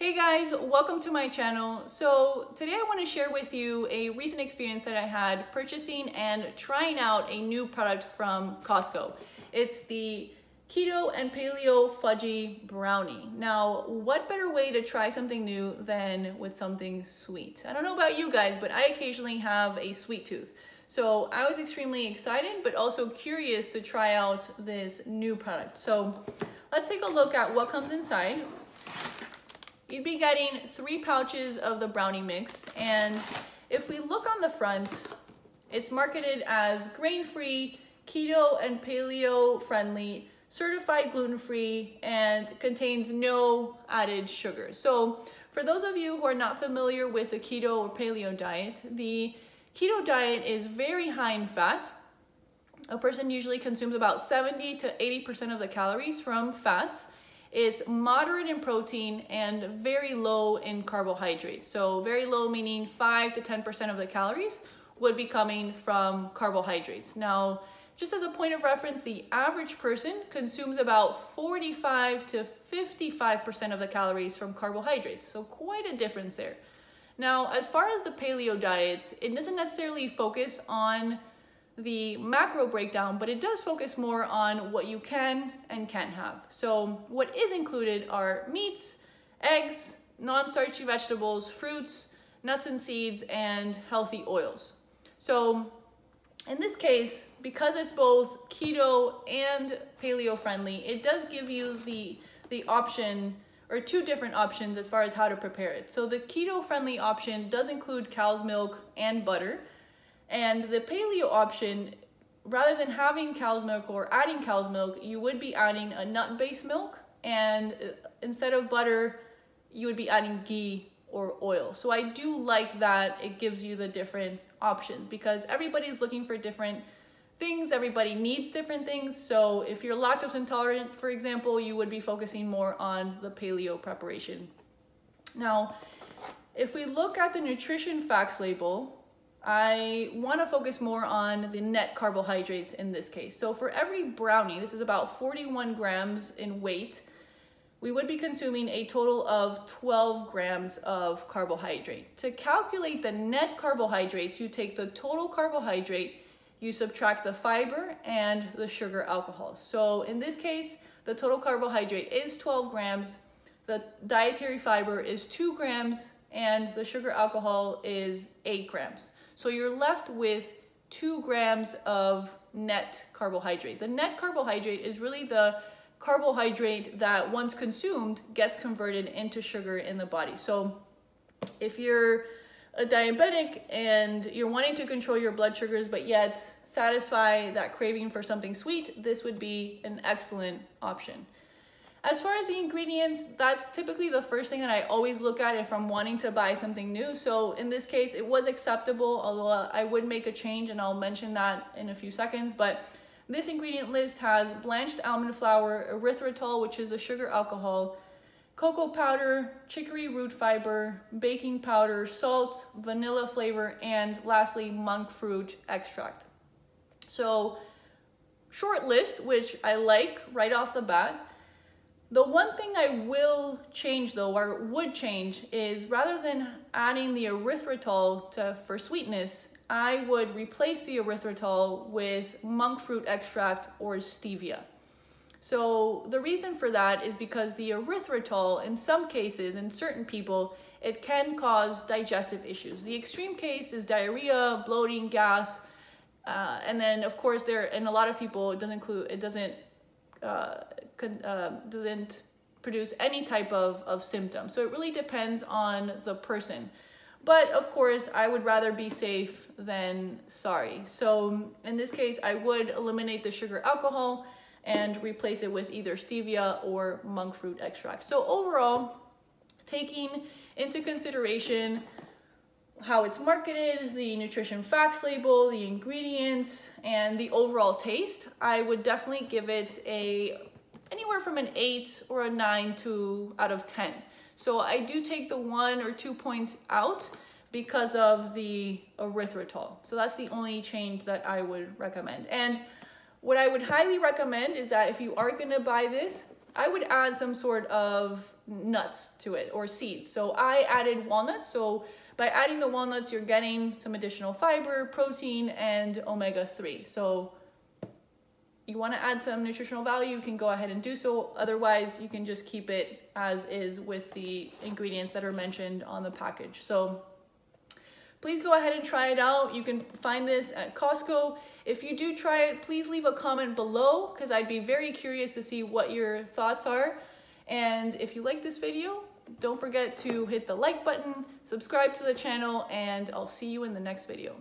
Hey guys, welcome to my channel. So today I want to share with you a recent experience that I had purchasing and trying out a new product from Costco. It's the Keto and Paleo Fudgy Brownie. Now, what better way to try something new than with something sweet? I don't know about you guys, but I occasionally have a sweet tooth. So I was extremely excited, but also curious to try out this new product. So let's take a look at what comes inside. You'd be getting 3 pouches of the brownie mix, and if we look on the front, it's marketed as grain-free, keto and paleo friendly, certified gluten-free, and contains no added sugar. So for those of you who are not familiar with the keto or paleo diet, the keto diet is very high in fat. A person usually consumes about 70 to 80% of the calories from fats. It's moderate in protein and very low in carbohydrates. So very low meaning 5 to 10% of the calories would be coming from carbohydrates. Now, just as a point of reference, the average person consumes about 45 to 55% of the calories from carbohydrates. So quite a difference there. Now, as far as the paleo diets, it doesn't necessarily focus on the macro breakdown, but it does focus more on what you can and can't have. So what is included are meats, eggs, non-starchy vegetables, fruits, nuts and seeds, and healthy oils. So in this case, because it's both keto and paleo friendly, it does give you the option, or 2 different options as far as how to prepare it. So the keto friendly option does include cow's milk and butter. And the paleo option, rather than having cow's milk or adding cow's milk, you would be adding a nut-based milk, and instead of butter, you would be adding ghee or oil. So I do like that it gives you the different options because everybody's looking for different things, everybody needs different things. So if you're lactose intolerant, for example, you would be focusing more on the paleo preparation. Now, if we look at the nutrition facts label, I want to focus more on the net carbohydrates in this case. So for every brownie, this is about 41 grams in weight, we would be consuming a total of 12 grams of carbohydrate. To calculate the net carbohydrates, you take the total carbohydrate, you subtract the fiber and the sugar alcohol. So in this case, the total carbohydrate is 12 grams, the dietary fiber is 2 grams, and the sugar alcohol is 8 grams. So you're left with 2 grams of net carbohydrate. The net carbohydrate is really the carbohydrate that once consumed gets converted into sugar in the body. So if you're a diabetic and you're wanting to control your blood sugars but yet satisfy that craving for something sweet, this would be an excellent option. As far as the ingredients, that's typically the first thing that I always look at if I'm wanting to buy something new. So in this case, it was acceptable, although I would make a change and I'll mention that in a few seconds. But this ingredient list has blanched almond flour, erythritol, which is a sugar alcohol, cocoa powder, chicory root fiber, baking powder, salt, vanilla flavor, and lastly, monk fruit extract. So short list, which I like right off the bat. The one thing I will change though, or would change, is rather than adding the erythritol for sweetness, I would replace the erythritol with monk fruit extract or stevia. So the reason for that is because the erythritol, in some cases, in certain people, it can cause digestive issues. The extreme case is diarrhea, bloating, gas, and then of course in a lot of people, it doesn't produce any type of symptom. So it really depends on the person. But of course, I would rather be safe than sorry. So in this case, I would eliminate the sugar alcohol and replace it with either stevia or monk fruit extract. So overall, taking into consideration how it's marketed, the nutrition facts label, the ingredients, and the overall taste, I would definitely give it anywhere from an 8 or a 9 out of 10. So I do take the 1 or 2 points out because of the erythritol. So that's the only change that I would recommend. And what I would highly recommend is that if you are gonna buy this, I would add some sort of nuts to it or seeds. So I added walnuts. So by adding the walnuts, you're getting some additional fiber, protein, and omega-3. So you want to add some nutritional value, you can go ahead and do so. Otherwise, you can just keep it as is with the ingredients that are mentioned on the package. So please go ahead and try it out. You can find this at Costco. If you do try it, please leave a comment below because I'd be very curious to see what your thoughts are. And if you like this video, don't forget to hit the like button, subscribe to the channel, and I'll see you in the next video.